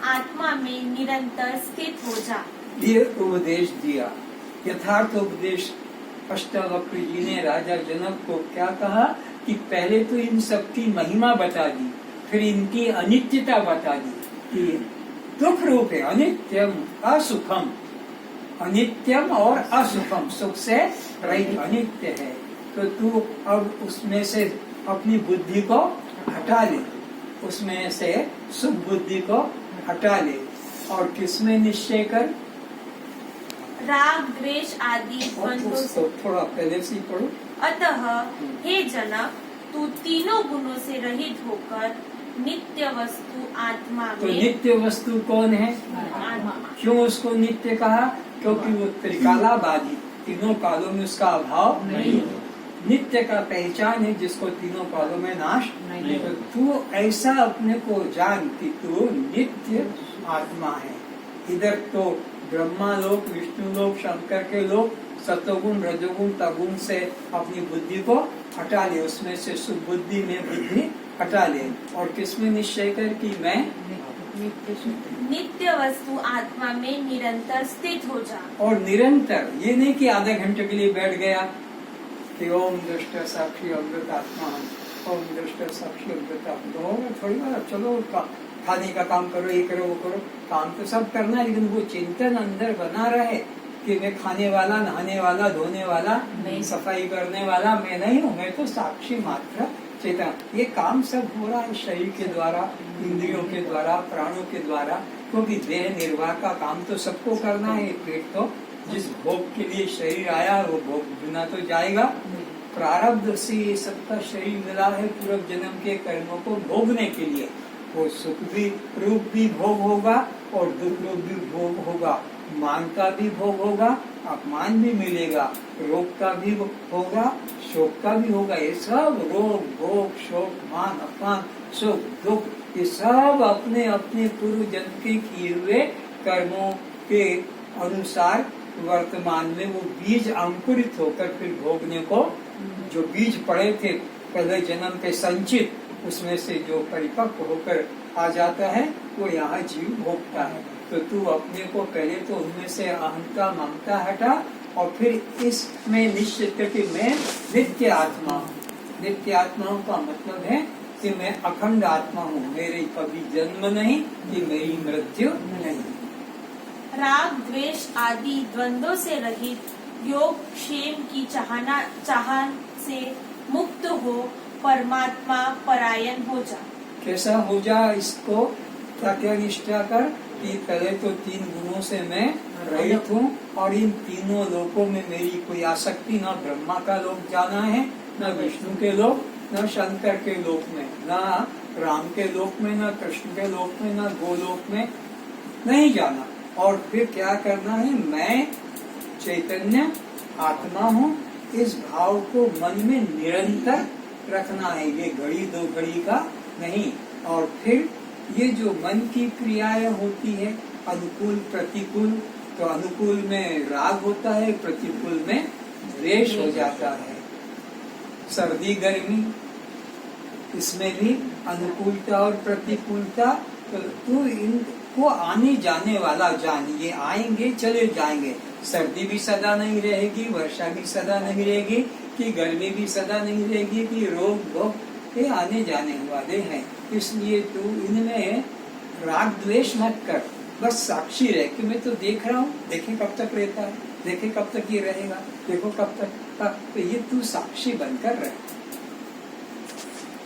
आत्मा में निरंतर स्थित हो जा। ये उपदेश दिया, यथार्थ उपदेश। अष्टावक्र जी ने राजा जनक को क्या कहा कि पहले तो इन सब की महिमा बता दी, फिर इनकी अनित्यता बता दी कि दुख रूप है, अनित्यम असुखम, अनित्यम और असुखम, सुख से रहित अनित्य है। तो तू अब उसमें से अपनी बुद्धि को हटा ले, उसमें से सुख बुद्धि को हटा ले और किसमें निश्चय कर, राग द्वेष आदि द्वंद्वों से। थोड़ा पहले से पढ़ो। अतः हे जनक, तू तीनों गुणों से रहित होकर नित्य वस्तु आत्मा तो में। नित्य वस्तु कौन है? आत्मा। क्यों उसको नित्य कहा? क्योंकि वो त्रिकाला बाधित, तीनों कालों में उसका अभाव नहीं। नित्य का पहचान है जिसको तीनों कालों में नाश नहीं। तो तू ऐसा अपने को जान कि तू नित्य आत्मा है। इधर तो ब्रह्मा लोक, विष्णु लोक, शंकर के लोक सतोगुण रजोगुण तगुण से अपनी बुद्धि को हटा ले, उसमें से सुबुद्धि में बुद्धि हटा ले और किसमें निश्चय कर कि मैं नित्य वस्तु आत्मा में निरंतर स्थित हो जा। और निरंतर, ये नहीं कि आधे घंटे के लिए बैठ गया कि ओम दृष्ट साक्षी अमृत आत्मा, ओम दृष्ट साक्षी अमृत आत्मा, थोड़ी बार चलो खाने का काम करो, ये करो वो करो, काम तो सब करना है, लेकिन वो चिंतन अंदर बना रहे कि मैं खाने वाला, नहाने वाला, धोने वाला, सफाई करने वाला मैं नहीं हूँ, मैं तो साक्षी मात्र चेतन। ये काम सब हो रहा है शरीर के द्वारा, इंद्रियों के द्वारा, प्राणों के द्वारा, क्योंकि देह निर्वाह का काम तो सबको करना है। पेट तो जिस भोग के लिए शरीर आया वो भोग बिना तो जाएगा। प्रारब्ध से ये सबका शरीर मिला है पूर्व जन्म के कर्मों को भोगने के लिए। वो सुख भी रूप भी भोग होगा और दुख रूप भी भोग होगा, मान का भी भोग होगा, अपमान भी मिलेगा, रोग का भी होगा, शोक का भी होगा। ये सब रोग भोग शोक मान अपमान सुख दुख, ये सब अपने अपने पूर्व जन्म के किए हुए कर्मों के अनुसार वर्तमान में वो बीज अंकुरित होकर फिर भोगने को, जो बीज पड़े थे पहले जन्म के संचित, उसमें से जो परिपक्व होकर आ जाता है वो यहाँ जीव भोगता है। तो तू अपने को पहले तो उनमें से अहंता ममता हटा और फिर इसमें निश्चित करके मैं नित्य आत्मा हूँ। नित्य आत्माओं का मतलब है कि मैं अखंड आत्मा हूँ, मेरे कभी जन्म नहीं, कि मेरी मृत्यु नहीं। राग द्वेष आदि द्वंद्वों से रहित योग क्षेम की चाहन से मुक्त हो परमात्मा परायण हो जा। कैसा हो जा? इसको क्या क्या निष्ठा कर कि पहले तो तीन गुणों से मैं रहित हूँ और इन तीनों लोकों में मेरी कोई आसक्ति, ना ब्रह्मा का लोक जाना है, न विष्णु के लोक, न शंकर के लोक में, न राम के लोक में, न कृष्ण के लोक में, न गोलोक में नहीं जाना। और फिर क्या करना है? मैं चैतन्य आत्मा हूँ, इस भाव को मन में निरंतर रखना है, ये घड़ी दो घड़ी का नहीं। और फिर ये जो मन की क्रियाएं होती है अनुकूल प्रतिकूल, तो अनुकूल में राग होता है, प्रतिकूल में द्वेष हो जाता है। सर्दी गर्मी इसमें भी अनुकूलता और प्रतिकूलता, तो तू इनको आने जाने वाला जान, ये आएंगे चले जाएंगे। सर्दी भी सदा नहीं रहेगी, वर्षा भी सदा नहीं रहेगी, कि गर्मी भी सदा नहीं रहेगी, कि रोग भोग ये आने जाने वाले हैं। इसलिए तू इनमें राग द्वेष मत कर, बस साक्षी रह कि मैं तो देख रहा हूँ, देखे कब तक रहता है, देखे कब तक ये रहेगा, देखो कब तक, तो ये तू साक्षी बनकर रहे।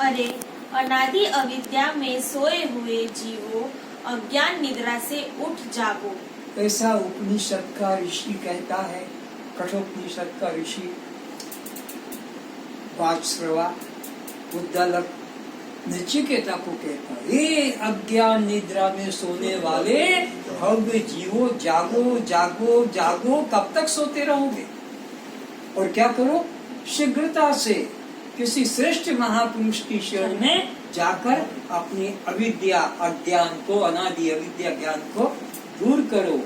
अरे अनादि अविद्या में सोए हुए जीवो, अज्ञान निद्रा से उठ जागो। ऐसा उपनिषद का ऋषि कहता है, कठोपनिषद का ऋषि वाजश्रवा उद्दालक नचिकेता को कहता है, ये अज्ञान निद्रा में सोने वाले भव्य जीवो, जागो जागो जागो। कब तक सोते रहोगे? और क्या करो? शीघ्रता से किसी श्रेष्ठ महापुरुष की शरण में जाकर अपनी अविद्या अज्ञान को, अनादि अविद्या ज्ञान को दूर करो।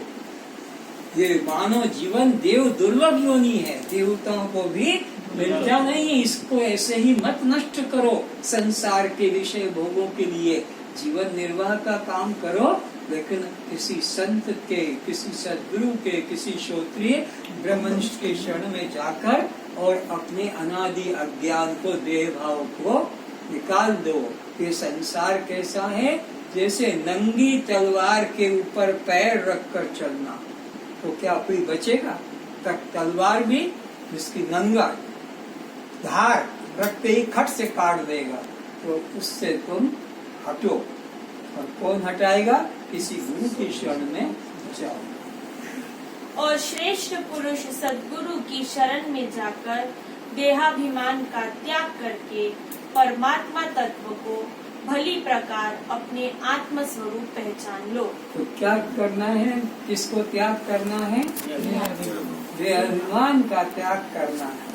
ये मानव जीवन देव दुर्लभ योनि है, देवताओं को भी मिलता नहीं। इसको ऐसे ही मत नष्ट करो संसार के विषय भोगों के लिए। जीवन निर्वाह का काम करो, लेकिन किसी संत के, किसी सद्गुरु के, किसी श्रोत्रिय ब्रह्मनिष्ठ के शरण में जाकर और अपने अनादि अज्ञान को, देह भाव को निकाल दो। ये संसार कैसा है? जैसे नंगी तलवार के ऊपर पैर रखकर चलना, तो क्या कोई बचेगा? तक तलवार भी जिसकी नंगा धार रखते ही खट से काट देगा, तो उससे तुम हटो। और कौन हटाएगा? किसी गुरु की शरण में जाओ। और श्रेष्ठ पुरुष सद्गुरु की शरण में जाकर देहाभिमान का त्याग करके परमात्मा तत्व को भली प्रकार अपने आत्म स्वरूप पहचान लो। तो क्या करना है? किसको त्याग करना है? देहाभिमान का त्याग करना है।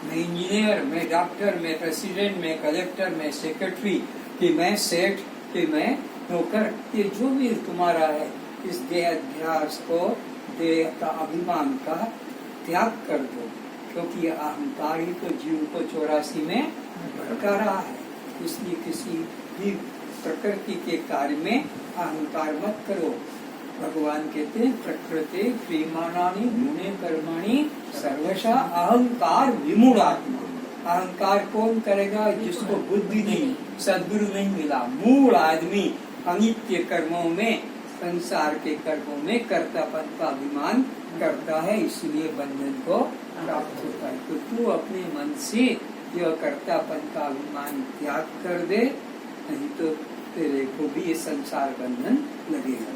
मैं इंजीनियर, मैं डॉक्टर, मैं प्रेसिडेंट, मैं कलेक्टर, मैं सेक्रेटरी, कि मैं सेठ, कि मैं नौकर, ये जो भी तुम्हारा है, इस देहाध्यास को, देह का अभिमान का त्याग कर दो, क्योंकि ये अहंकार ही तो जीव को 84 में भड़का रहा है। इसलिए किसी भी प्रकृति के कार्य में अहंकार मत करो। भगवान कहते हैं प्रकृति क्रियमाणानि गुणे कर्माणि सर्वशा अहंकार विमूढ़ात्मा। अहंकार कौन करेगा? जिसको बुद्धि नहीं, सद्गुरु नहीं मिला, मूढ़ आदमी अनित्य कर्मों में, संसार के कर्मों में कर्तापन का अभिमान करता है, इसलिए बंधन को प्राप्त होता है। तो तू अपने मन से यह कर्तापन का अभिमान त्याग कर दे, नहीं तो तेरे को भी ये संसार बंधन लगेगा।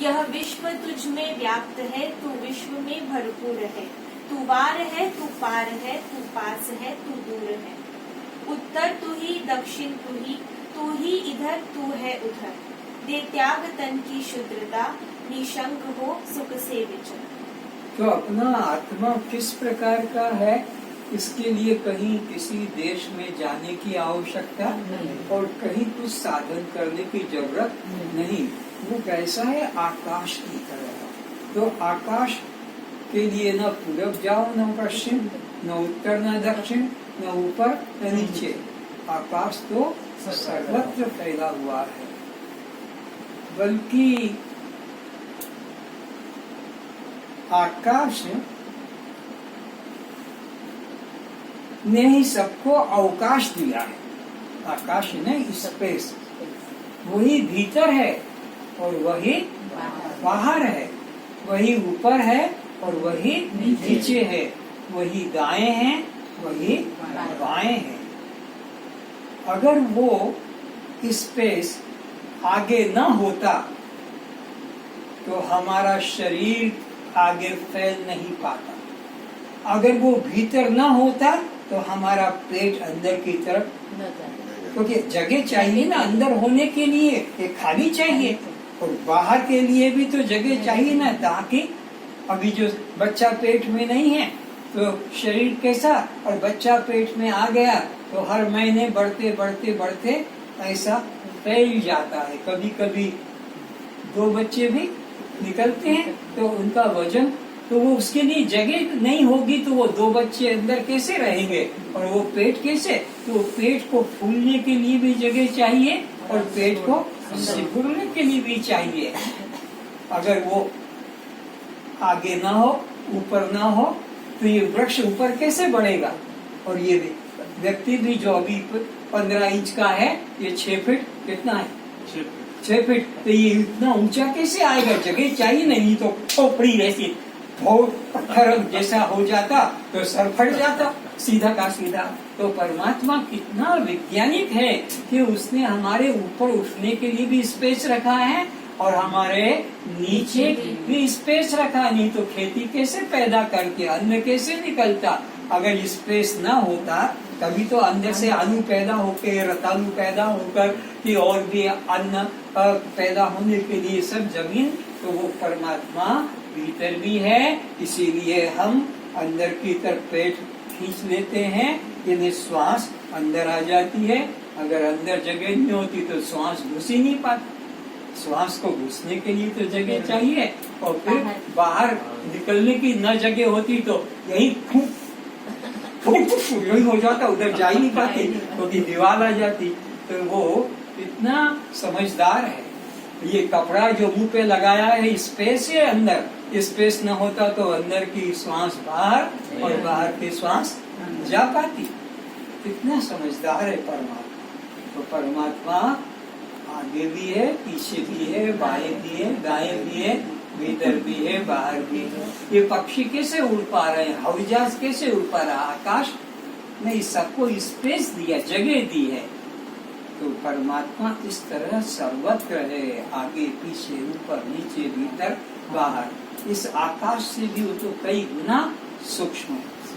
यह विश्व तुझ में व्याप्त है, तू विश्व में भरपूर है। तू वार है, तू पार है, तू पास है, तू दूर है। उत्तर तू ही, दक्षिण तू ही इधर, तू है उधर। दे त्याग तन की शुद्रता, निशंक हो सुख से विचर। तो अपना आत्मा किस प्रकार का है, इसके लिए कहीं किसी देश में जाने की आवश्यकता और कहीं कुछ साधन करने की जरूरत नहीं। वो कैसा है? आकाश की तरह। तो आकाश के लिए न पूरब जाओ, न पश्चिम, न उत्तर, न दक्षिण, न ऊपर न नीचे। आकाश तो सर्वत्र फैला हुआ है, बल्कि आकाश ने ही सबको अवकाश दिया है। आकाश ने स्पेस, वही भीतर है और वही बाहर है, वही ऊपर है और वही नीचे है, वही दाएं है, वही बाएं है। अगर वो स्पेस आगे न होता तो हमारा शरीर आगे फैल नहीं पाता। अगर वो भीतर न होता तो हमारा पेट अंदर की तरफ, क्योंकि जगह चाहिए ना अंदर होने के लिए, ये खाली चाहिए, और बाहर के लिए भी तो जगह चाहिए ना, ताकि अभी जो बच्चा पेट में नहीं है तो शरीर कैसा, और बच्चा पेट में आ गया तो हर महीने बढ़ते बढ़ते बढ़ते ऐसा फैल जाता है। कभी कभी 2 बच्चे भी निकलते हैं तो उनका वजन, तो वो उसके लिए जगह नहीं होगी तो वो 2 बच्चे अंदर कैसे रहेंगे, और वो पेट कैसे? तो पेट को फूलने के लिए भी जगह चाहिए और पेट को सिकुड़ने के लिए भी चाहिए। अगर वो आगे ना हो, ऊपर ना हो, तो ये वृक्ष ऊपर कैसे बढ़ेगा? और ये भी व्यक्ति भी जो अभी 15 इंच का है, ये 6 फीट कितना है? 6 फीट, तो ये इतना ऊंचा कैसे आएगा? जगह चाहिए, नहीं तो खोपड़ी ऐसी पत्थर जैसा हो जाता तो सर फट जाता सीधा का सीधा। तो परमात्मा कितना वैज्ञानिक है कि उसने हमारे ऊपर उठने के लिए भी स्पेस रखा है और हमारे नीचे भी स्पेस रखा, नहीं तो खेती कैसे पैदा करके अन्न कैसे निकलता? अगर स्पेस ना होता तभी तो अंदर से आलू पैदा होकर, रतालू पैदा होकर, कि और भी अन्न पैदा होने के लिए सब जमीन, तो वो परमात्मा भीतर भी है। इसीलिए हम अंदर की तरफ पेट खींच लेते हैं, यानी श्वास अंदर आ जाती है। अगर अंदर जगह नहीं होती तो श्वास घुस ही नहीं पाती। श्वास को घुसने के लिए तो जगह चाहिए, और फिर बाहर निकलने की न जगह होती तो यही यही हो जाता, उधर जा ही नहीं पाती क्योंकि दीवार आ जाती। तो वो इतना समझदार है। ये कपड़ा जो मुंह पे लगाया है, स्पेस है अंदर, स्पेस न होता तो अंदर की श्वास बाहर और बाहर की श्वास जा पाती। कितना समझदार है परमात्मा। तो परमात्मा आगे भी है, पीछे भी है, बाएं भी है, दाएं भी है, भीतर भी है, बाहर भी है। ये पक्षी कैसे उड़ पा रहे हैं, हवाई जहाज कैसे उड़ पा रहा, आकाश नहीं, सबको स्पेस दिया, जगह दी है। तो परमात्मा इस तरह सर्वत्र है, आगे पीछे, ऊपर नीचे, भीतर बाहर। इस आकाश से भी वो तो कई गुना सूक्ष्म है।